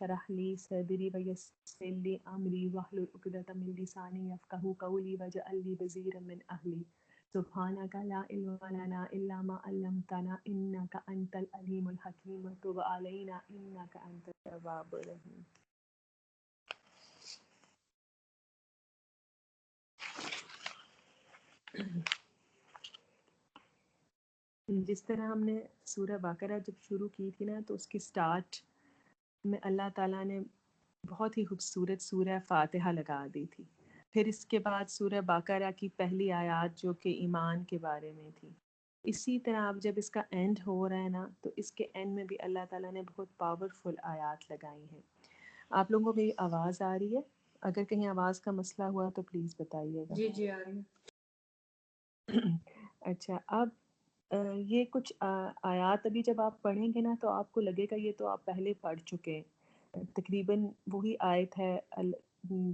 اشرح لي صدري ويسر لي أمري واحلل عقدة من لساني يفقهوا قولي واجعل لي وزيرا من أهلي سبحانك لا علم لنا إلا ما علمتنا إنك أنت العليم الحكيم وتب علينا إنك أنت التواب الرحيم. جس طرح ہم نے سورہ بقرہ جب شروع کی تھی نا تو اس کی سٹارٹ میں اللہ تعالیٰ نے بہت ہی خوبصورت سورہ فاتحہ لگا دی تھی. پھر اس کے بعد سورہ بقرہ کی پہلی آیات جو کہ ایمان کے بارے میں تھی. اسی طرح اب جب اس کا اینڈ ہو رہا ہے نا تو اس کے اینڈ میں بھی اللہ تعالیٰ نے بہت پاورفل آیات لگائی ہیں. آپ لوگوں کو میری آواز آ رہی ہے؟ اگر کہیں آواز کا مسئلہ ہوا تو پلیز بتائیے گا. جی آ رہی ہے. اچھا، اب یہ کچھ آیات ابھی جب آپ پڑھیں گے نا تو آپ کو لگے گا یہ تو آپ پہلے پڑھ چکے ہیں. تقریباً وہی آیت ہے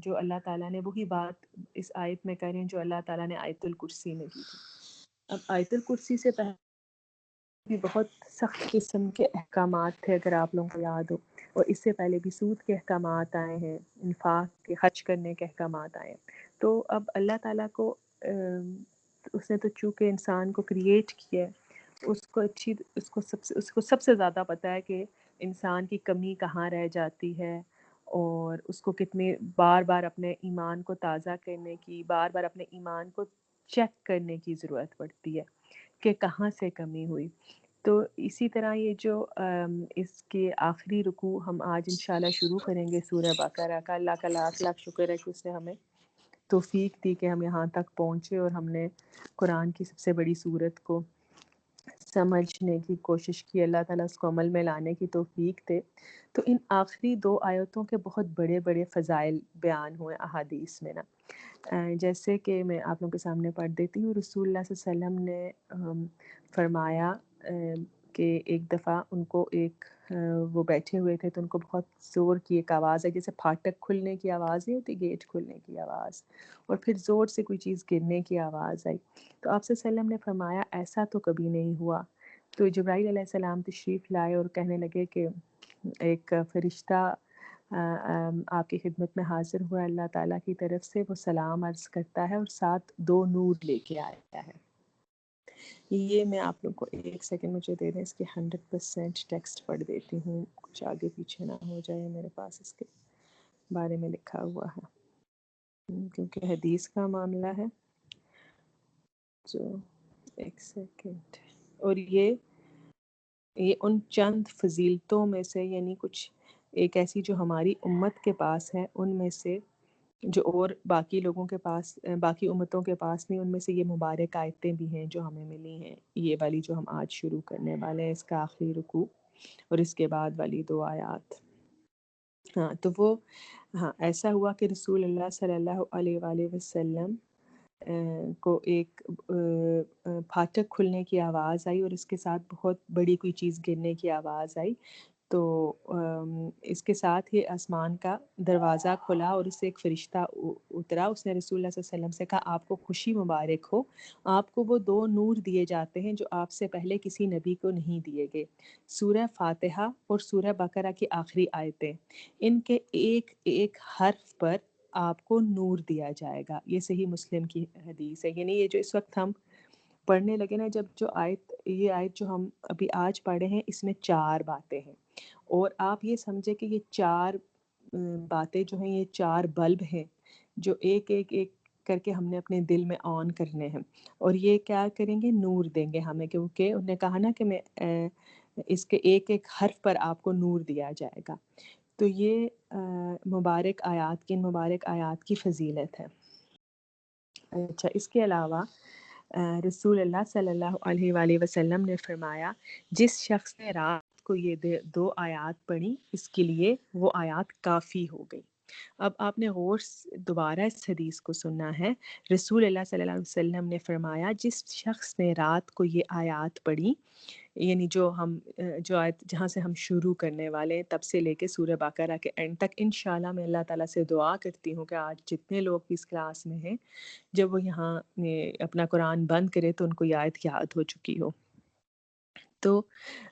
جو اللہ تعالیٰ نے وہی بات اس آیت میں کریں جو اللہ تعالیٰ نے آیت الکرسی میں کی تھی. اب آیت الکرسی سے پہلے بھی بہت سخت قسم کے احکامات تھے اگر آپ لوگوں کو یاد ہو، اور اس سے پہلے بھی سود کے احکامات آئے ہیں، انفاق کے خرچ کرنے کے احکامات آئے ہیں. تو اب اللہ تعالیٰ کو اس نے تو چونکہ انسان کو کریٹ کیا ہے، اس کو سب سے زیادہ پتہ ہے کہ انسان کی کمی کہاں رہ جاتی ہے، اور اس کو کتنے بار بار اپنے ایمان کو تازہ کرنے کی، بار بار اپنے ایمان کو چیک کرنے کی ضرورت پڑتی ہے کہ کہاں سے کمی ہوئی. تو اسی طرح یہ جو اس کے آخری رکوع ہم آج انشاءاللہ شروع کریں گے سورہ بقرہ کا. اللہ کا لاکھ لاکھ شکر ہے کہ اس نے ہمیں توفیق دی کہ ہم یہاں تک پہنچے اور ہم نے قرآن کی سب سے بڑی سورت کو سمجھنے کی کوشش کی. اللہ تعالیٰ اس کو عمل میں لانے کی توفیق دے. تو ان آخری 2 آیتوں کے بہت بڑے بڑے فضائل بیان ہوئے احادیث میں نا. جیسے کہ میں آپ لوگوں کے سامنے پڑھ دیتی ہوں. رسول اللہ صلی اللہ علیہ وسلم نے فرمایا کہ ایک دفعہ ان کو وہ بیٹھے ہوئے تھے تو ان کو بہت زور کی ایک آواز ہے، جیسے پھاٹک کھلنے کی آواز نہیں ہوتی، گیٹ کھلنے کی آواز، اور پھر زور سے کوئی چیز گرنے کی آواز آئی. تو آپ صلی اللہ علیہ وسلم نے فرمایا ایسا تو کبھی نہیں ہوا. تو جبرائیل علیہ السلام تشریف لائے اور کہنے لگے کہ ایک فرشتہ آپ کی خدمت میں حاضر ہوا ہے اللہ تعالیٰ کی طرف سے، وہ سلام عرض کرتا ہے اور ساتھ 2 نور لے کے آیا ہے. یہ میں آپ لوگ کو ایک سیکنڈ مجھے دے دیں، اس کی 100% ٹیکسٹ پڑھ دیتی ہوں، کچھ آگے پیچھے نہ ہو جائے. میرے پاس اس کے بارے میں لکھا ہوا ہے کیونکہ حدیث کا معاملہ ہے. تو ایک سیکنڈ. اور یہ ان چند فضیلتوں میں سے، یعنی کچھ ایک ایسی جو ہماری امت کے پاس ہے ان میں سے، جو اور باقی لوگوں کے پاس، باقی امتوں کے پاس نہیں، ان میں سے یہ مبارک آیتیں بھی ہیں جو ہمیں ملی ہیں. یہ والی جو ہم آج شروع کرنے والے ہیں، اس کا آخری رکوع اور اس کے بعد والی 2 آیات. ہاں تو وہ ایسا ہوا کہ رسول اللہ صلی اللہ علیہ وآلہ وسلم کو ایک پھاٹک کھلنے کی آواز آئی اور اس کے ساتھ بہت بڑی کوئی چیز گرنے کی آواز آئی. تو اس کے ساتھ ہی آسمان کا دروازہ کھلا اور اس سے ایک فرشتہ اترا. اس نے رسول اللہ صلی اللہ علیہ وسلم سے کہا آپ کو خوشی مبارک ہو، آپ کو وہ 2 نور دیے جاتے ہیں جو آپ سے پہلے کسی نبی کو نہیں دیے گئے. سورہ فاتحہ اور سورہ بقرہ کی آخری آیتیں، ان کے ایک ایک حرف پر آپ کو نور دیا جائے گا. یہ صحیح مسلم کی حدیث ہے. یعنی یہ جو اس وقت ہم پڑھنے لگے نا، جب یہ آیت جو ہم ابھی آج پڑھے ہیں، اس میں 4 باتیں ہیں. اور آپ یہ سمجھے کہ یہ 4 باتیں جو ہیں یہ 4 بلب ہیں جو ایک ایک ایک کر کے ہم نے اپنے دل میں آن کرنے ہیں، اور یہ کیا کریں گے؟ نور دیں گے ہمیں. کیونکہ انہوں نے کہا نا کہ میں اس کے ایک ایک حرف پر آپ کو نور دیا جائے گا. تو یہ مبارک آیات کی، ان مبارک آیات کی فضیلت ہے. اچھا، اس کے علاوہ رسول اللہ صلی اللہ علیہ وآلہ وسلم نے فرمایا جس شخص نے رات کو یہ 2 آیات پڑھی اس کے لیے وہ آیات کافی ہو گئی. اب آپ نے غور دوبارہ اس حدیث کو سننا ہے. رسول اللہ صلی اللہ علیہ وسلم نے فرمایا جس شخص نے رات کو یہ آیات پڑھی، یعنی جو آیت جہاں سے ہم شروع کرنے والے ہیں تب سے لے کے سورہ بقرہ کے اینڈ تک، انشاءاللہ میں اللہ تعالیٰ سے دعا کرتی ہوں کہ آج جتنے لوگ بھی اس کلاس میں ہیں، جب وہ یہاں اپنا قرآن بند کرے تو ان کو یہ آیت یاد ہو چکی ہو. تو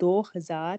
2000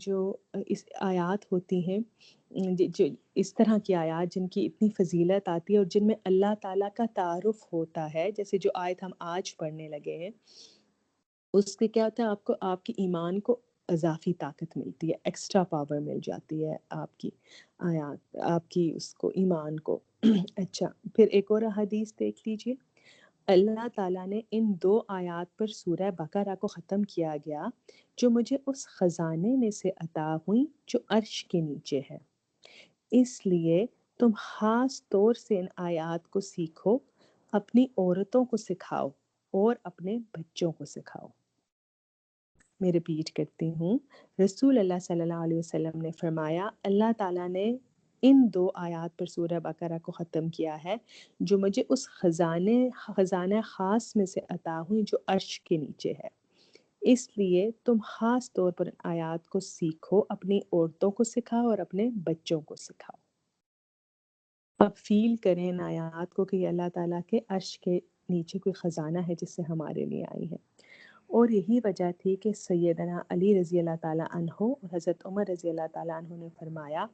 جو اس آیات ہوتی ہیں، جو اس طرح کی آیات جن کی اتنی فضیلت آتی ہے اور جن میں اللہ تعالیٰ کا تعارف ہوتا ہے، جیسے جو آیت ہم آج پڑھنے لگے ہیں، اس سے کیا ہوتا ہے، آپ کو آپ کی ایمان کو اضافی طاقت ملتی ہے، ایکسٹرا پاور مل جاتی ہے آپ کی آیات، آپ کی اس کو ایمان کو۔ اچھا، پھر ایک اور حدیث دیکھ لیجیے۔ اللہ تعالیٰ نے ان 2 آیات پر سورہ بقرہ کو ختم کیا گیا جو مجھے اس خزانے میں سے عطا ہوئیں جو عرش کے نیچے ہے، اس لیے تم خاص طور سے ان آیات کو سیکھو، اپنی عورتوں کو سکھاؤ اور اپنے بچوں کو سکھاؤ۔ میں ریپیٹ کرتی ہوں، رسول اللہ صلی اللہ علیہ وسلم نے فرمایا، اللہ تعالیٰ نے ان 2 آیات پر سورہ بقرہ کو ختم کیا ہے جو مجھے اس خزانہ خاص میں سے عطا ہوئی جو عرش کے نیچے ہے، اس لیے تم خاص طور پر ان آیات کو سیکھو، اپنی عورتوں کو سکھاؤ اور اپنے بچوں کو سکھاؤ۔ اب فیل کریں ان آیات کو کہ یہ اللہ تعالیٰ کے عرش کے نیچے کوئی خزانہ ہے جس سے ہمارے لیے آئی ہے۔ اور یہی وجہ تھی کہ سیدنا علی رضی اللہ تعالیٰ عنہ اور حضرت عمر رضی اللہ تعالیٰ عنہ نے فرمایا،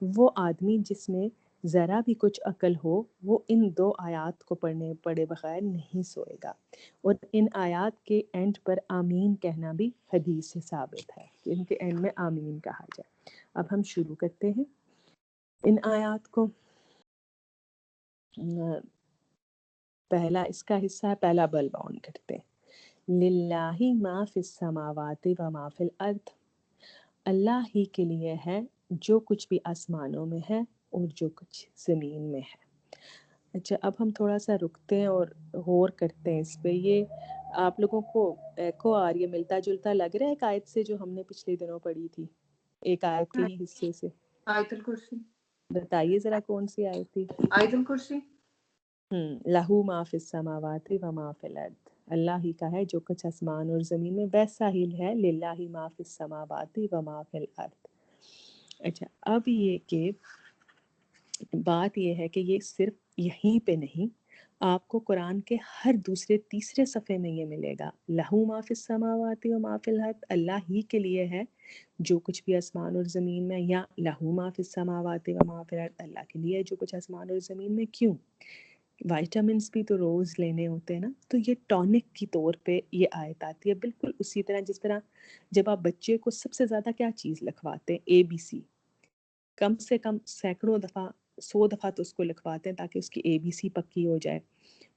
وہ آدمی جس میں ذرا بھی کچھ عقل ہو وہ ان 2 آیات کو پڑھے بغیر نہیں سوئے گا، اور ان آیات کے اینڈ پر آمین کہنا بھی حدیث سے ثابت ہے کہ ان کے اینڈ میں آمین کہا جائے۔ اب ہم شروع کرتے ہیں ان آیات کو۔ پہلا اس کا حصہ ہے، پہلا بلب آن کرتے ہیں۔ للہ ما فی السماوات و ما فی الارض، اللہ ہی کے لیے ہے جو کچھ بھی آسمانوں میں ہے اور جو کچھ زمین میں ہے۔ اچھا، اب ہم تھوڑا سا رکتے ہیں اور غور کرتے ہیں اس پہ۔ یہ آپ لوگوں کو ایکو آ رہی ہے، ملتا جلتا لگ رہا ہے ایک آیت سے جو ہم نے پچھلے دنوں پڑھی تھی، ایک آیت کے ہی حصے سے؟ آیت الکرسی، بتائیے ذرا کون سی آیت تھی؟ آیت الکرسی۔ لہو ما فی السماوات و ما فی الارض، اللہ ہی کا ہے جو کچھ آسمان اور زمین میں، ویسا ہی ہے للہ ما فی السماوات و ما فی الارض۔ اچھا، اب یہ کہ بات یہ ہے کہ یہ صرف یہیں پہ نہیں، آپ کو قرآن کے ہر دوسرے تیسرے صفحے میں یہ ملے گا، لہو ما فی السماوات و ما فی الارض، اللہ ہی کے لیے ہے جو کچھ بھی آسمان اور زمین میں، یا لہو ما فی السماوات و ما فی الارض، اللہ کے لیے ہے جو کچھ آسمان اور زمین میں۔ کیوں؟ وائٹامنس بھی تو روز لینے ہوتے ہیں نا، تو یہ ٹونک کی طور پہ یہ آیت آتی ہے، بالکل اسی طرح جس طرح جب آپ بچے کو سب سے زیادہ کیا چیز لکھواتے ہیں، اے بی سی، کم سے کم سینکڑوں دفعہ 100 دفعہ تو اس کو لکھواتے ہیں تاکہ اس کی اے بی سی پکی ہو جائے،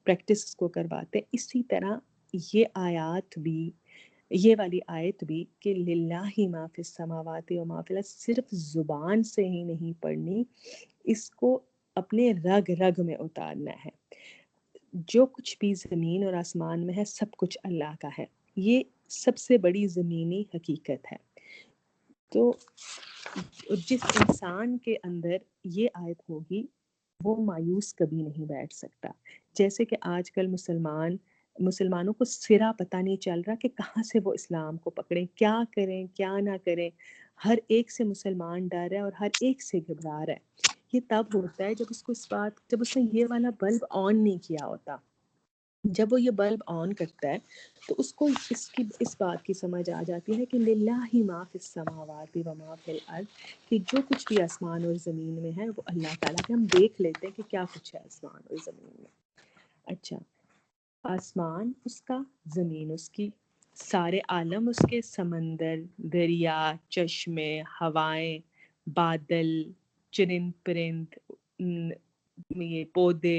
پریکٹس اس کو کرواتے ہیں۔ اسی طرح یہ آیات بھی، یہ والی آیت بھی کہ للہ ما فی السماوات و ما فی الارض، صرف زبان سے ہی نہیں پڑھنی، اس کو اپنے رگ رگ میں اتارنا ہے۔ جو کچھ بھی زمین اور آسمان میں ہے سب کچھ اللہ کا ہے، یہ سب سے بڑی زمینی حقیقت ہے۔ تو جس انسان کے اندر یہ آیت ہوگی وہ مایوس کبھی نہیں بیٹھ سکتا۔ جیسے کہ آج کل مسلمانوں کو سرا پتہ نہیں چل رہا کہ کہاں سے وہ اسلام کو پکڑیں، کیا کریں کیا نہ کریں، ہر ایک سے مسلمان ڈر ہے اور ہر ایک سے گھبرا رہا ہے۔ یہ تب ہوتا ہے جب اس نے یہ والا بلب آن نہیں کیا ہوتا۔ جب وہ یہ بلب آن کرتا ہے تو اس کو اس بات کی سمجھ آ جاتی ہے کہ للہ ما فی السماوات و ما فی الارض، کہ جو کچھ بھی آسمان اور زمین میں ہے وہ اللہ تعالیٰ کے۔ ہم دیکھ لیتے ہیں کہ کیا کچھ ہے آسمان اور زمین میں۔ اچھا، آسمان اس کا، زمین اس کی، سارے عالم اس کے، سمندر، دریا، چشمے، ہوائیں، بادل، چرند پرند، یہ پودے،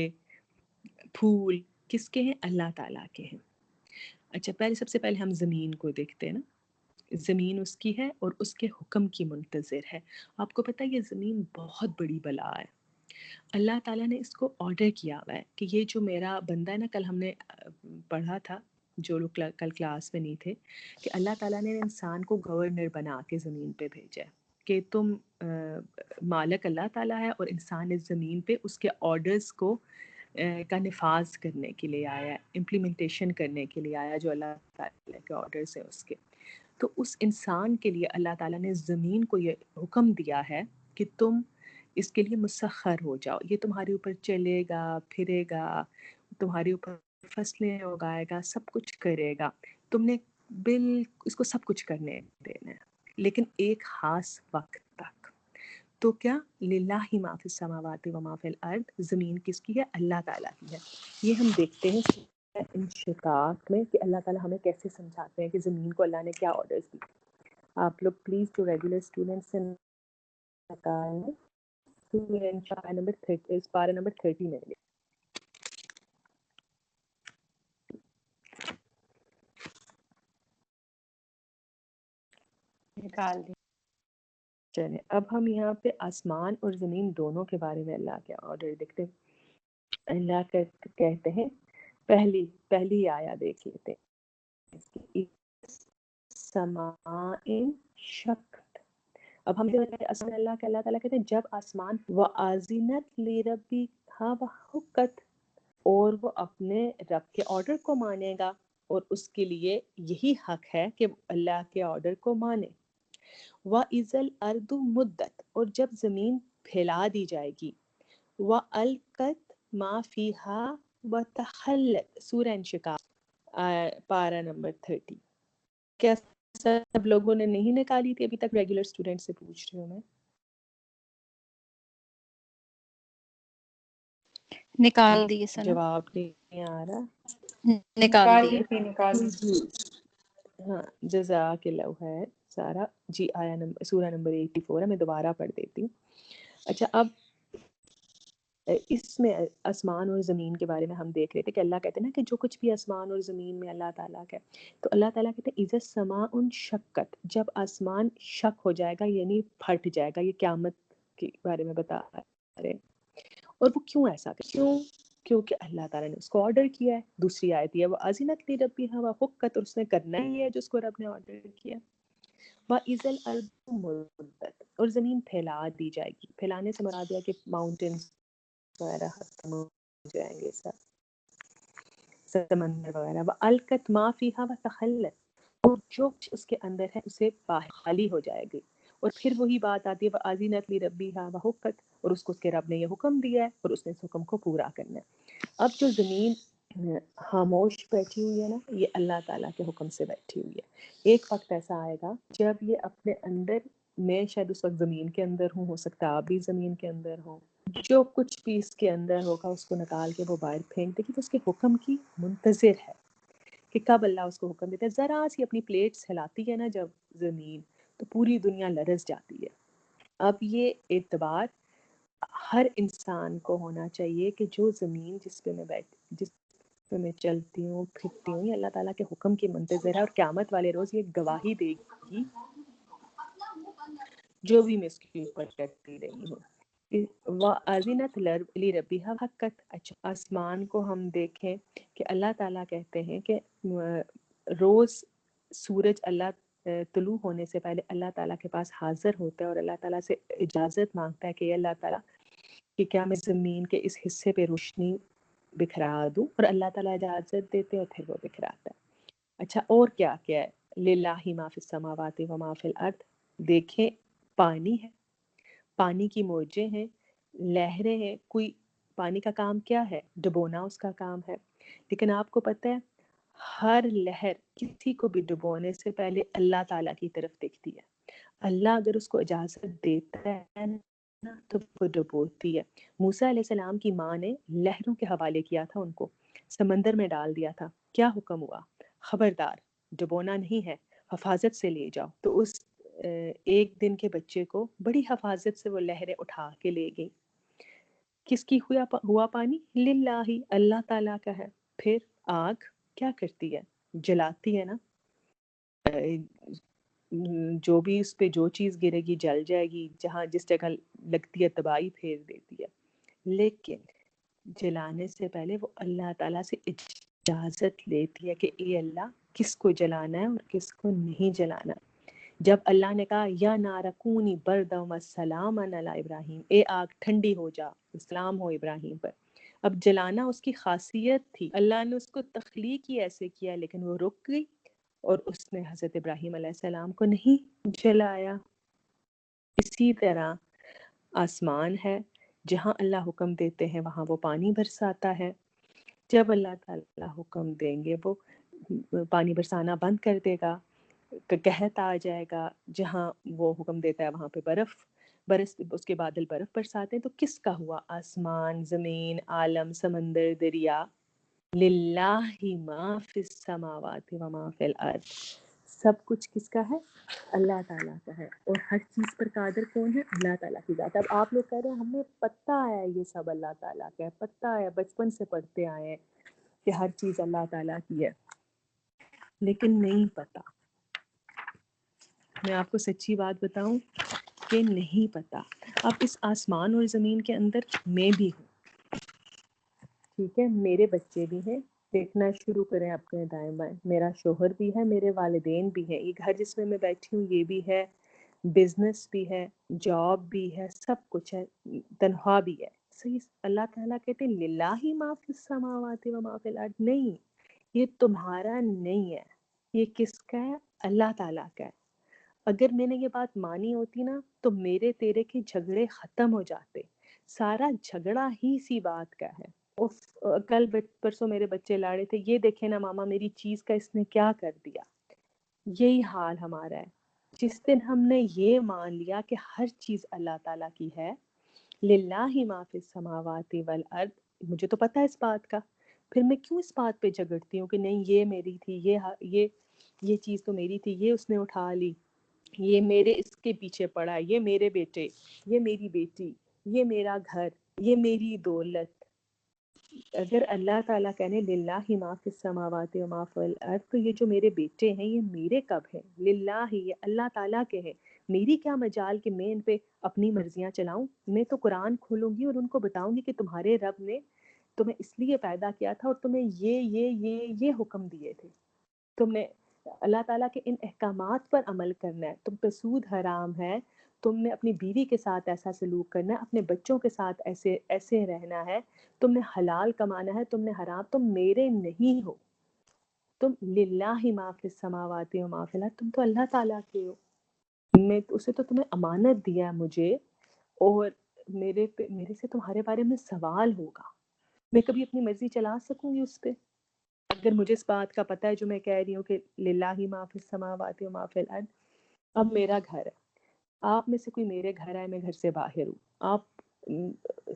پھول، کس کے ہیں؟ اللہ تعالیٰ کے ہیں۔ اچھا، سب سے پہلے ہم زمین کو دیکھتے ہیں نا، زمین اس کی ہے اور اس کے حکم کی منتظر ہے۔ آپ کو پتہ ہے یہ زمین بہت بڑی بلا ہے، اللہ تعالیٰ نے اس کو آرڈر کیا ہوا ہے کہ یہ جو میرا بندہ ہے نا، کل ہم نے پڑھا تھا جو لوگ کل کلاس میں نہیں تھے، کہ اللہ تعالیٰ نے انسان کو گورنر بنا کے زمین پہ بھیجا ہے کہ تم مالک اللہ تعالیٰ ہے اور انسان اس زمین پہ اس کے آرڈرز کو کا نفاذ کرنے کے لیے آیا ہے، امپلیمنٹیشن کرنے کے لیے آیا جو اللہ تعالیٰ کے آرڈرز ہیں اس کے۔ تو اس انسان کے لیے اللہ تعالیٰ نے زمین کو یہ حکم دیا ہے کہ تم اس کے لیے مسخر ہو جاؤ، یہ تمہارے اوپر چلے گا، پھرے گا، تمہارے اوپر فصلیں اگائے گا، سب کچھ کرے گا، تم نے اس کو سب کچھ کرنے دینا ہے۔ لیکن ایک خاص وقت تک. تو کیا للہ ما فی السماوات و ما فی الارض، زمین کس کی ہے؟ اللہ تعالیٰ کی ہے. یہ ہم دیکھتے ہیں انشقاق میں کہ اللہ تعالیٰ ہمیں کیسے سمجھاتے ہیں کہ زمین کو اللہ نے کیا آرڈرز دی. آپ لوگ پلیز جو ریگولر اسٹوڈنٹس سے نکالیں سورہ نمبر 30 پارہ نمبر 30 میں. نکال دی. چلیں اب ہم یہاں پہ آسمان اور زمین دونوں کے بارے میں اللہ کے آرڈر دیکھتے ہیں. اللہ کہتے ہیں پہلی آیا دیکھ لیتے ہیں سماء شقت. اب ہم آسمان اللہ تعالیٰ کہتے ہیں جب آسمان وَأَذِنَتْ لِرَبِّهَا وَحُقَّتْ، اور وہ اپنے رب کے آرڈر کو مانے گا، اور اس کے لیے یہی حق ہے کہ اللہ کے آرڈر کو مانے. وَإِذَا الْأَرْضُ مُدَّتْ، اور جب زمین پھیلا دی جائے گی. وَأَلْقَتْ مَا فِيهَا وَتَخَلَّتْ، سورہ انشقاق پارہ نمبر 30. کیا سب لوگوں نے نہیں نکالی تھی ابھی تک؟ ریگولر اسٹوڈنٹ سے پوچھ رہی ہوں میں. نکال دیے سنا. جواب نہیں آ رہا. نکال دیے. نکال دی. ہاں جزاک اللہ خیر سارا جی. آیا نمبر سورہ نمبر 84 ہے، میں دوبارہ پڑھ دیتی ہوں. اچھا اب اس میں آسمان اور زمین کے بارے میں ہم دیکھ رہے تھے کہ اللہ کہتے ہیں نا کہ جو کچھ بھی آسمان اور زمین میں اللہ تعالیٰ کا ہے، تو اللہ تعالیٰ کہتے ہیں اذا السماء انشقت، جب آسمان شق ہو جائے گا یعنی پھٹ جائے گا. یہ قیامت کے بارے میں بتا رہے. اور وہ کیوں ایسا کیوں؟ کیونکہ اللہ تعالیٰ نے اس کو آرڈر کیا ہے. دوسری آیت یہ وَأَذِنَتْ لِرَبِّهَا وَحُقَّتْ، اور اس نے کرنا ہی ہے جو اس کو رب نے آرڈر کیا. وَإِذَا الْأَرْضُ مُدَّتْ، اور زمین پھیلا دی جائے گی. پھیلانے سے مراد ہے کہ ماؤنٹینز وغیرہ ختم ہو جائیں گے، سمندر وغیرہ. وَأَلْقَتْ مَا فِيهَا وَتَخَلَّتْ، اور جو اس کے اندر ہے اسے باہر خالی ہو جائے گی. اور پھر وہی بات آتی ہے وَأَذِنَتْ لِرَبِّهَا وَحُقَّتْ، اور اس کو اس کے رب نے یہ حکم دیا ہے اور اس نے اس حکم کو پورا کرنا ہے. اب جو زمین خاموش بیٹھی ہوئی ہے نا، یہ اللہ تعالیٰ کے حکم سے بیٹھی ہوئی ہے. ایک وقت ایسا آئے گا جب یہ اپنے اندر، میں شاید اس وقت زمین کے اندر ہوں، ہو سکتا ہے آپ بھی زمین کے اندر ہوں، جو کچھ بھی اس کے اندر ہوگا اس کو نکال کے وہ باہر پھینک دے گی. تو اس کے حکم کی منتظر ہے کہ کب اللہ اس کو حکم دیتا ہے. ذرا سی اپنی پلیٹس ہلاتی ہے نا جب زمین، تو پوری دنیا لرز جاتی ہے. اب یہ اعتبار ہر انسان کو ہونا چاہیے کہ جو زمین جس پہ میں چلتی ہوں پھرتی ہوں، یہ اللہ تعالیٰ کے حکم کی منتظر ہے، اور قیامت والے روز یہ گواہی دے گی جو بھی میں اس کے اوپر کرتی رہی ہوں. وَأَذِنَتْ لِرَبِّهَا وَحُقَّتْ. اچھا آسمان کو ہم دیکھیں کہ اللہ تعالیٰ کہتے ہیں کہ روز سورج اللہ طلوع ہونے سے پہلے اللہ تعالیٰ کے پاس حاضر ہوتا ہے اور اللہ تعالیٰ سے اجازت مانگتا ہے کہ اللہ تعالیٰ کہ کیا میں زمین کے اس حصے پہ روشنی بکھرا دوں، اور اللہ تعالیٰ اجازت دیتے اور پھر وہ بکھراتا ہے. اچھا اور کیا کیا ہے؟ للہ ما فی السماوات و ما فی الارض. دیکھیں پانی ہے، پانی کی موجیں ہیں، لہریں ہیں. کوئی پانی کا کام کیا ہے؟ ڈبونا اس کا کام ہے. لیکن آپ کو پتہ ہے ہر لہر کسی کو بھی ڈبونے سے پہلے اللہ تعالیٰ کی طرف دیکھتی ہے. اللہ اگر اس کو اجازت دیتا ہے نا تو وہ ڈبوتی ہے. موسیٰ علیہ السلام کی ماں نے لہروں کے حوالے کیا تھا، ان کو سمندر میں ڈال دیا تھا. کیا حکم ہوا؟ خبردار ڈبونا نہیں ہے، حفاظت سے لے جاؤ. تو اس ایک دن کے بچے کو بڑی حفاظت سے وہ لہریں اٹھا کے لے گئی. کس کی ہوا پانی؟ للہ، اللہ تعالیٰ کا ہے. پھر آگ کیا کرتی ہے؟ جلاتی ہے نا. جو بھی اس پہ جو چیز گرے گی جل جائے گی، جہاں جس جگہ لگتی ہے تباہی پھیر دیتی ہے. لیکن جلانے سے پہلے وہ اللہ تعالیٰ سے اجازت لیتی ہے کہ اے اللہ کس کو جلانا ہے اور کس کو نہیں جلانا. جب اللہ نے کہا یا نار کونی بردا و سلاما علی ابراہیم، اے آگ ٹھنڈی ہو جا، سلام ہو ابراہیم پر. اب جلانا اس کی خاصیت تھی، اللہ نے اس کو تخلیق ہی ایسے کیا، لیکن وہ رک گئی اور اس نے حضرت ابراہیم علیہ السلام کو نہیں جلایا. اسی طرح آسمان ہے، جہاں اللہ حکم دیتے ہیں وہاں وہ پانی برساتا ہے. جب اللہ تعالیٰ حکم دیں گے وہ پانی برسانا بند کر دے گا. قحط آ جائے گا، جہاں وہ حکم دیتا ہے وہاں پہ برس اس کے بادل برف برساتے ہیں، تو کس کا ہوا؟ آسمان، زمین، عالم، سمندر، دریا، للہ ما فی السماوات و ما فی الارض، سب کچھ کس کا ہے؟ اللہ تعالیٰ کا ہے۔ اور ہر چیز پر قادر کون ہے؟ اللہ تعالیٰ کی ذات۔ اب آپ لوگ کہہ رہے ہیں ہمیں پتہ ہے یہ سب اللہ تعالیٰ کا ہے، پتہ ہے، بچپن سے پڑھتے آئے ہیں کہ ہر چیز اللہ تعالیٰ کی ہے، لیکن نہیں پتہ۔ میں آپ کو سچی بات بتاؤں کہ نہیں پتہ۔ اب اس آسمان اور زمین کے اندر میں بھی ہوں، ٹھیک ہے، میرے بچے بھی ہیں، دیکھنا شروع کریں اپنے دائیں بائیں، میرا شوہر بھی ہے، میرے والدین بھی ہیں، یہ گھر جس میں میں بیٹھی ہوں یہ بھی ہے، بزنس بھی ہے، جاب بھی ہے، سب کچھ ہے، تنخواہ بھی ہے، صحیح۔ اللہ تعالیٰ کہتے ہیں للہ ما فی السماوات و ما فی الارض، نہیں، یہ تمہارا نہیں ہے، یہ کس کا ہے؟ اللہ تعالیٰ کا ہے۔ اگر میں نے یہ بات مانی ہوتی نا تو میرے تیرے کے جھگڑے ختم ہو جاتے، سارا جھگڑا ہی سی بات کا ہے۔ کل پرسوں میرے بچے لاڑے تھے، یہ دیکھیں نا ماما میری چیز کا اس نے کیا کر دیا۔ یہی حال ہمارا ہے، جس دن ہم نے یہ مان لیا کہ ہر چیز اللہ تعالیٰ کی ہے، للہ ما فی السماوات والارض، مجھے تو پتہ ہے اس بات کا، پھر میں کیوں اس بات پہ جھگڑتی ہوں کہ نہیں یہ میری تھی، یہ چیز تو میری تھی، یہ اس نے اٹھا لی، یہ میرے اس کے پیچھے پڑا، یہ میرے بیٹے، یہ میری بیٹی، یہ میرا گھر، یہ میری دولت۔ اگر اللہ تعالیٰ کہنے للہ ما فی السماوات و ما فی الارض، تو یہ جو میرے بیٹے ہیں یہ میرے کب ہیں؟ للہ، یہ اللہ تعالیٰ کے ہیں، میری کیا مجال کہ میں ان پہ اپنی مرضیاں چلاؤں؟ میں تو قرآن کھولوں گی اور ان کو بتاؤں گی کہ تمہارے رب نے تمہیں اس لیے پیدا کیا تھا اور تمہیں یہ حکم دیے تھے، تم نے اللہ تعالیٰ کے ان احکامات پر عمل کرنا ہے، تم پہ سود حرام ہے، تم نے اپنی بیوی کے ساتھ ایسا سلوک کرنا ہے، اپنے بچوں کے ساتھ ایسے رہنا ہے، تم نے حلال کمانا ہے، تم نے حرام، تم میرے نہیں ہو، تم للہ ما فی السماوات و ما فی الارض، تم تو اللہ تعالیٰ کے ہو، میں اسے تو تمہیں امانت دیا ہے مجھے، اور میرے سے تمہارے بارے میں سوال ہوگا، میں کبھی اپنی مرضی چلا سکوں گی اس پہ؟ اگر مجھے اس بات کا پتہ ہے جو میں کہہ رہی ہوں کہ للہ ما فی السماوات و ما فی الارض، اب میرا گھر ہے، آپ میں سے کوئی میرے گھر آئے، میں گھر سے باہر ہوں، آپ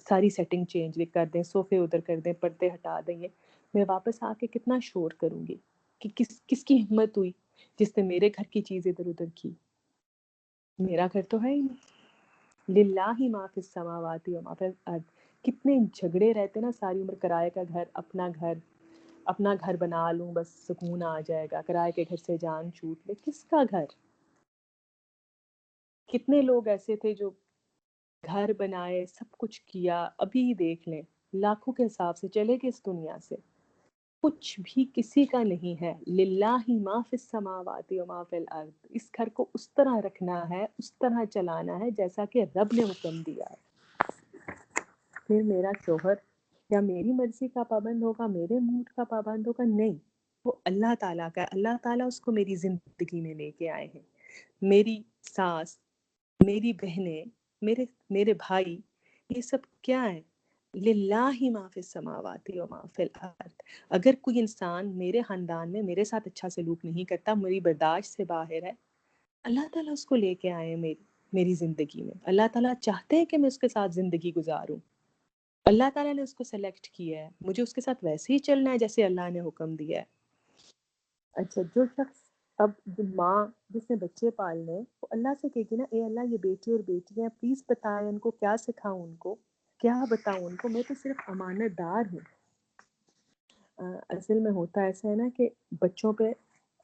ساری سیٹنگ چینج کر دیں، صوفے ادھر کر دیں، پردے ہٹا دیں، میں واپس آ کے کتنا شور کروں گی کہ کس کی ہمت ہوئی جس نے میرے گھر کی چیز ادھر ادھر کی؟ میرا گھر تو ہے ہی نہیں۔ للہ ما فی السماوات و ما فی الارض، کتنے جھگڑے رہتے نا ساری عمر، کرائے کا گھر، اپنا گھر بنا لوں بس سکون آ جائے گا، کرائے کے گھر سے جان چھوٹ لے، کس کا گھر؟ کتنے لوگ ایسے تھے جو گھر بنائے، سب کچھ کیا، ابھی دیکھ لیں لاکھوں کے حساب سے چلے گئے اس دنیا سے، کچھ بھی کسی کا نہیں ہے۔ للہ ما فی السماوات و ما فی الارض، اس گھر کو اس طرح رکھنا ہے، اس طرح چلانا ہے جیسا کہ رب نے حکم دیا ہے۔ پھر میرا شوہر یا میری مرضی کا پابند ہوگا، میرے موڈ کا پابند ہوگا؟ نہیں، وہ اللہ تعالیٰ کا ہے، اللہ تعالیٰ اس کو میری زندگی میں لے کے آئے ہیں۔ میری ساس، میری بہنیں، میرے بھائی، یہ سب کیا ہے؟ للہ ما فی السماوات و ما فی الارض۔ اگر کوئی انسان میرے خاندان میں میرے ساتھ اچھا سلوک نہیں کرتا، میری برداشت سے باہر ہے، اللہ تعالیٰ اس کو لے کے آئے ہیں میری زندگی میں، اللہ تعالیٰ چاہتے ہیں کہ میں اس کے ساتھ زندگی گزاروں، اللہ تعالیٰ نے اس کو سلیکٹ کیا ہے، مجھے اس کے ساتھ ویسے ہی چلنا ہے جیسے اللہ نے حکم دیا ہے۔ اچھا، جو شخص اب ماں جس نے بچے پالنے، وہ اللہ سے کہے گی نا اے اللہ یہ بیٹی اور بیٹی ہیں، پلیز بتائیں ان کو، کیا سکھاؤں ان کو، کیا بتاؤں ان کو، میں تو صرف امانت دار ہوں۔ اصل میں ہوتا ایسا ہے نا کہ بچوں پہ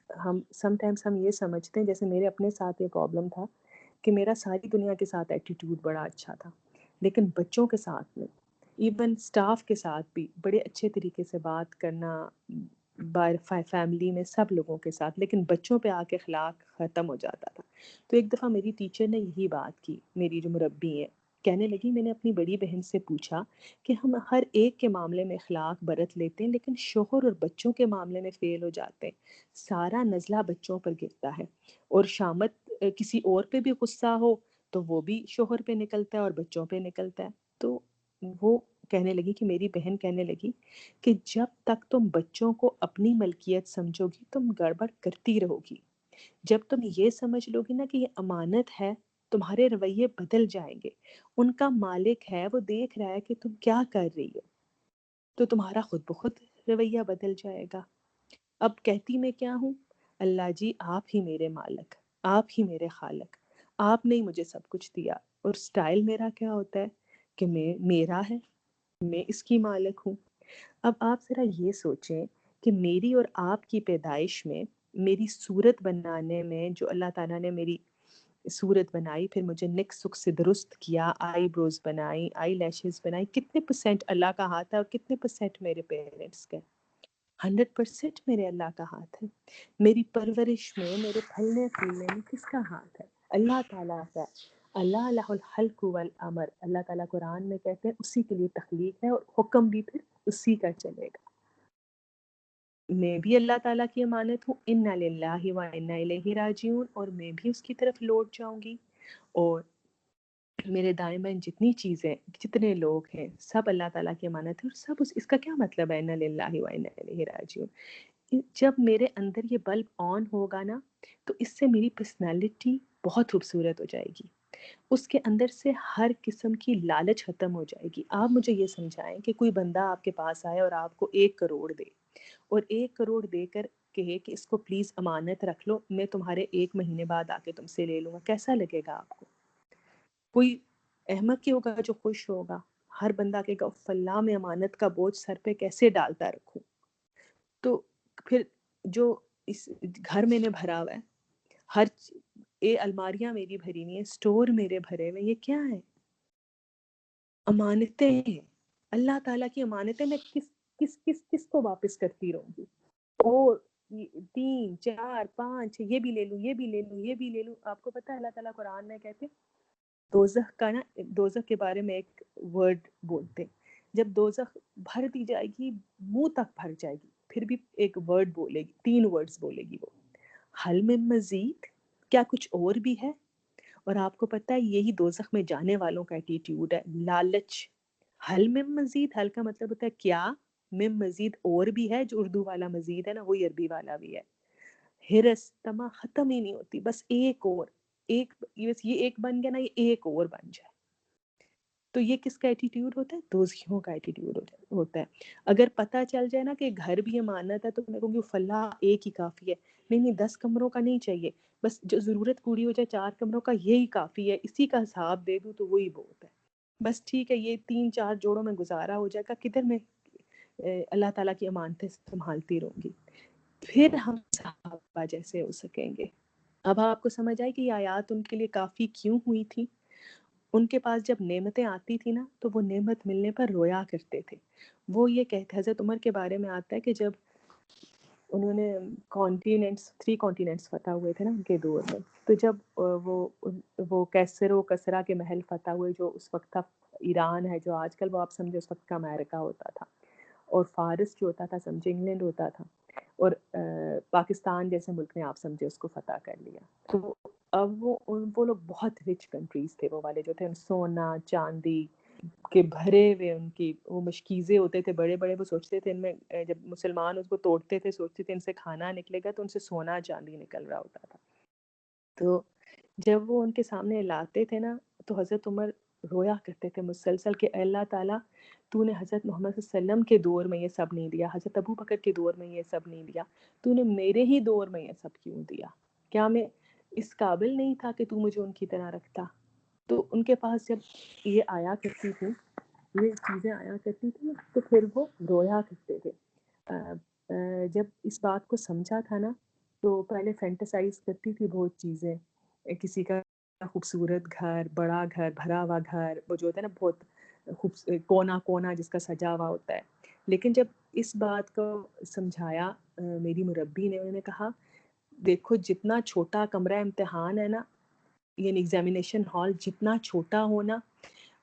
ہم سم ٹائمس ہم یہ سمجھتے ہیں، جیسے میرے اپنے ساتھ یہ پرابلم تھا کہ میرا ساری دنیا کے ساتھ ایٹیٹیوڈ بڑا اچھا تھا، لیکن بچوں کے ساتھ میں، ایون سٹاف کے ساتھ بھی بڑے اچھے طریقے سے بات کرنا، فیملی میں سب لوگوں کے ساتھ، لیکن بچوں پہ آ کے اخلاق ختم ہو جاتا تھا۔ تو ایک دفعہ میری ٹیچر نے یہی بات کی، میری جو مربی ہیں، کہنے لگی میں نے اپنی بڑی بہن سے پوچھا کہ ہم ہر ایک کے معاملے میں اخلاق برت لیتے ہیں، لیکن شوہر اور بچوں کے معاملے میں فیل ہو جاتے ہیں، سارا نزلہ بچوں پر گرتا ہے، اور شامت کسی اور پہ بھی غصہ ہو تو وہ بھی شوہر پہ نکلتا ہے اور بچوں پہ نکلتا ہے۔ تو وہ کہنے لگی کہ میری بہن کہنے لگی کہ جب تک تم بچوں کو اپنی ملکیت سمجھو گی تم گڑبڑ کرتی رہو گی، جب تم یہ سمجھ لو گی نا کہ یہ امانت ہے، تمہارے رویے بدل جائیں گے. ان کا مالک ہے، وہ دیکھ رہا ہے کہ تم کیا کر رہی ہو، تو تمہارا خود بخود رویہ بدل جائے گا. اب کہتی میں کیا ہوں؟ اللہ جی آپ ہی میرے مالک، آپ ہی میرے خالق، آپ نے ہی مجھے سب کچھ دیا. اور سٹائل میرا کیا ہوتا ہے کہ میرا ہے، میں اس کی مالک ہوں. اب آپ ذرا یہ سوچیں کہ میری اور آپ کی پیدائش میں، میری صورت بنانے میں، جو اللہ تعالیٰ نے میری صورت بنائی، پھر مجھے نک سک سے درست کیا، آئی بروز بنائی، آئی لیشز بنائی، کتنے پرسینٹ اللہ کا ہاتھ ہے اور کتنے پرسینٹ میرے پیرنٹس کا؟ 100% میرے اللہ کا ہاتھ ہے. میری پرورش میں، میرے پھلنے پھولنے میں کس کا ہاتھ ہے؟ اللہ تعالیٰ کا. اللہ لہ الخلق والامر، اللہ تعالیٰ قرآن میں کہتے ہیں اسی کے لیے تخلیق ہے اور حکم بھی پھر اسی کا چلے گا. میں بھی اللہ تعالیٰ کی امانت ہوں، انا للہ و انا الیہ راجعون، اور میں بھی اس کی طرف لوٹ جاؤں گی. اور میرے دائیں بائیں جتنی چیزیں، جتنے لوگ ہیں، سب اللہ تعالیٰ کی امانت ہے. اور سب اس کا کیا مطلب ہے انا للہ و انا الیہ راجعون؟ جب میرے اندر یہ بلب آن ہوگا نا، تو اس سے میری پرسنالٹی بہت خوبصورت ہو جائے گی. اس کے اندر سے ہر قسم کی لالچ ختم ہو جائے گی. آپ مجھے یہ سمجھائیں کہ کوئی بندہ آپ کے پاس آئے اور آپ کو 1 کروڑ دے، اور 1 کروڑ دے کر کہے کہ اس کو پلیز امانت رکھ لو، میں تمہارے 1 مہینے بعد آ کے تم سے لے لوں گا، کیسا لگے گا آپ کو؟ کوئی احمق ہی ہوگا جو خوش ہوگا. ہر بندہ کہے گا اف اللہ، میں امانت کا بوجھ سر پہ کیسے ڈالتا رکھوں. تو پھر جو اس گھر میں نے بھرا ہوا ہے، ہر الماریاں میری بھری ہوئی ہیں، اسٹور میرے بھرے ہوئے، یہ کیا ہے؟ امانتیں ہیں، اللہ تعالیٰ کی امانتیں. میں کس کو واپس کرتی رہوں گی؟ اور 3 4 5 یہ بھی لے لوں، یہ بھی لے لوں، یہ بھی لے لوں. آپ کو پتہ ہے اللہ تعالیٰ قرآن میں کہتے ہیں دوزخ کا نا، دوزخ کے بارے میں ایک ورڈ بولتے ہیں. جب دوزخ بھر دی جائے گی، منہ تک بھر جائے گی، پھر بھی ایک ورڈ بولے گی، 3 ورڈز بولے گی وہ، حل من مزید، کیا کچھ اور بھی ہے؟ اور آپ کو پتہ ہے یہی دوزخ میں جانے والوں کا ایٹیٹیوڈ ہے، لالچ. حل من مزید، حل کا مطلب ہوتا ہے کیا، من مزید اور بھی ہے. جو اردو والا مزید ہے نا، وہی عربی والا بھی ہے. ہرس، تما ختم ہی نہیں ہوتی، بس ایک اور، ایک، بس یہ ایک بن گیا نا، یہ ایک اور بن جائے. تو یہ کس کا ایٹیٹیوڈ ہوتا ہے؟ دوزخیوں کا ایٹیٹیوڈ ہوتا ہے. اگر پتہ چل جائے نا کہ گھر بھی امانت ہے، تو میں کہوں گی فلاں ایک ہی کافی ہے. نہیں 10 کمروں کا نہیں چاہیے، بس جو ضرورت پوری ہو جائے 4 کمروں کا یہی کافی ہے، اسی کا حساب دے دوں تو وہی بہت ہے. بس ٹھیک ہے، یہ 3 4 جوڑوں میں گزارا ہو جائے گا، کدھر میں اللہ تعالیٰ کی امانتیں سنبھالتی رہوں گی. پھر ہم صحابہ جیسے ہو سکیں گے. اب آپ کو سمجھ آئی کہ یہ آیات ان کے لیے کافی کیوں ہوئی تھی. ان کے پاس جب نعمتیں آتی تھی نا، تو وہ نعمت ملنے پر رویا کرتے تھے. وہ یہ کہتے، حضرت عمر کے بارے میں آتا ہے کہ جب انہوں نے 3 کانٹیننٹس فتح ہوئے تھے نا ان کے دور میں، تو جب وہ کیسر و کسرا کے محل فتح ہوئے، جو اس وقت تھا ایران ہے، جو آج کل وہ آپ سمجھے اس وقت کا امریکہ ہوتا تھا، اور فارس جو ہوتا تھا سمجھے انگلینڈ ہوتا تھا، اور پاکستان جیسے ملک نے آپ سمجھے اس کو فتح کر لیا. تو اب وہ لوگ بہت رچ کنٹریز تھے، وہ والے جو تھے، سونا چاندی کے بھرے ہوئے، ان کی وہ مشکیزیں ہوتے تھے بڑے بڑے. وہ سوچتے تھے ان میں جب مسلمان اس کو توڑتے تھے، سوچتے تھے ان سے کھانا نکلے گا، تو ان سے سونا چاندی نکل رہا ہوتا تھا. تو جب وہ ان کے سامنے لاتے تھے نا، تو حضرت عمر رویا کرتے تھے مسلسل کہ اللہ تعالیٰ تو نے حضرت محمد صلی اللہ علیہ وسلم کے دور میں یہ سب نہیں دیا، حضرت ابو بکر کے دور میں یہ سب نہیں دیا، تو نے میرے ہی دور میں یہ سب کیوں دیا؟ کیا میں اس قابل نہیں تھا کہ تو مجھے ان کی طرح رکھتا؟ تو ان کے پاس جب یہ آیا کرتی تھی، یہ چیزیں آیا کرتی تھی، تو پھر وہ رویا کرتے تھے. جب اس بات کو سمجھا تھا نا، تو پہلے فینٹیسائز کرتی تھی بہت چیزیں، کسی کا خوبصورت گھر، بڑا گھر، بھرا ہوا گھر، وہ جو ہوتا ہے نا بہت کونا کونا جس کا سجا ہوا ہوتا ہے. لیکن جب اس بات کو سمجھایا میری مربی نے، انہوں نے کہا دیکھو جتنا چھوٹا کمرہ امتحان ہے نا، یعنی ایگزامینیشن ہال جتنا چھوٹا ہونا،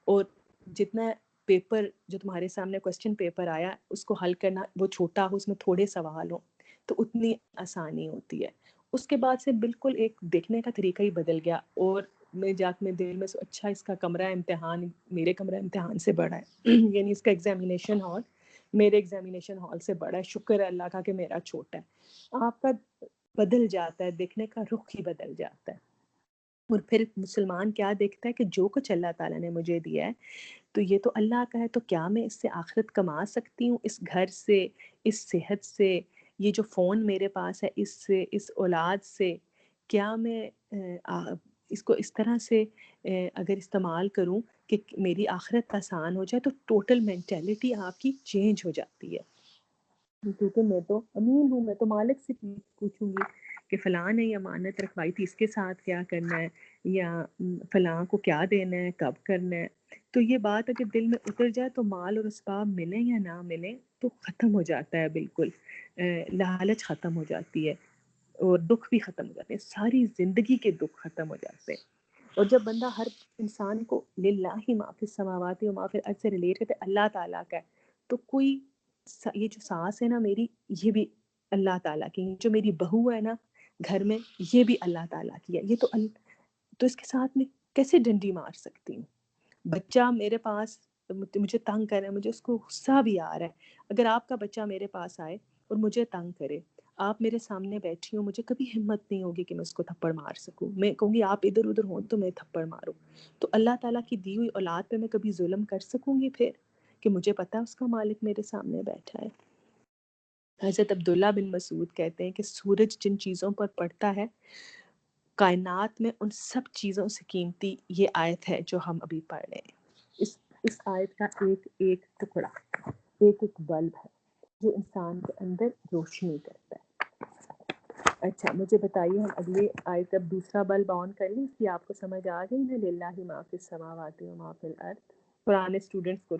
اور جتنا پیپر جو تمہارے سامنے کوسچن پیپر آیا اس کو حل کرنا وہ چھوٹا ہو، اس میں تھوڑے سوال ہوں، تو اتنی آسانی ہوتی ہے. اس کے بعد سے بالکل ایک دیکھنے کا طریقہ ہی بدل گیا. اور میں جا کے دل میں اچھا اس کا کمرہ امتحان میرے کمرہ امتحان سے بڑا ہے یعنی اس کا ایگزامینیشن ہال میرے ایگزامینیشن ہال سے بڑا ہے. شکر ہے اللہ کا کہ میرا چھوٹا ہے. آپ کا بدل جاتا ہے، دیکھنے کا رخ ہی بدل جاتا ہے. اور پھر مسلمان کیا دیکھتا ہے کہ جو کچھ اللہ تعالیٰ نے مجھے دیا ہے تو یہ تو اللہ کا ہے، تو کیا میں اس سے آخرت کما سکتی ہوں، اس گھر سے، اس صحت سے، یہ جو فون میرے پاس ہے اس سے، اس اولاد سے، کیا میں اس کو اس طرح سے اگر استعمال کروں کہ میری آخرت آسان ہو جائے، تو ٹوٹل مینٹیلٹی آپ کی چینج ہو جاتی ہے. کیونکہ میں تو امین ہوں، میں تو مالک سے پوچھوں گی کہ فلاں نے یہ امانت رکھوائی تھی، اس کے ساتھ کیا کرنا ہے، یا فلاں کو کیا دینا ہے، کب کرنا ہے. تو یہ بات اگر دل میں اتر جائے تو مال اور اسباب ملیں یا نہ ملیں تو ختم ہو جاتا ہے، بالکل لالچ ختم ہو جاتی ہے اور دکھ بھی ختم ہو جاتے ہیں، ساری زندگی کے دکھ ختم ہو جاتے ہیں. اور جب بندہ ہر انسان کو للہ ما فی السماوات و ما فی الارض سے ریلیٹ کرتے اللہ تعالیٰ کا ہے، تو کوئی یہ جو سانس ہے نا میری، یہ بھی اللہ تعالیٰ کی، جو میری بہو ہے نا گھر میں، یہ بھی اللہ تعالیٰ کی ہے. یہ تو اس کے ساتھ میں کیسے ڈنڈی مار سکتی ہوں؟ بچہ میرے پاس مجھے تنگ کرے، مجھے اس کو غصہ بھی آ رہا ہے. اگر آپ کا بچہ میرے پاس آئے اور مجھے تنگ کرے، آپ میرے سامنے بیٹھی ہوں، مجھے کبھی ہمت نہیں ہوگی کہ میں اس کو تھپڑ مار سکوں. میں کہوں گی آپ ادھر ادھر ہوں تو میں تھپڑ ماروں. تو اللہ تعالیٰ کی دی ہوئی اولاد پہ میں کبھی ظلم کر سکوں گی پھر، کہ مجھے پتا اس کا مالک میرے سامنے بیٹھا ہے. حضرت عبداللہ بن مسعود کہتے ہیں کہ سورج جن چیزوں پر پڑتا ہے کائنات میں ان سب چیزوں سے قیمتی یہ آیت ہے جو ہم ابھی پڑھ رہے ہیں. اس آیت کا ایک ٹکڑا، ایک بلب ہے جو انسان کے اندر روشنی کرتا ہے. اچھا مجھے بتائیے، ہم اگلی آیت اب دوسرا بلب آن کر لیں، اس کی آپ کو سمجھ آ گئی نا؟ للہ ما فی السماوات و ما فی الارض. پرانے اسٹوڈنٹس کو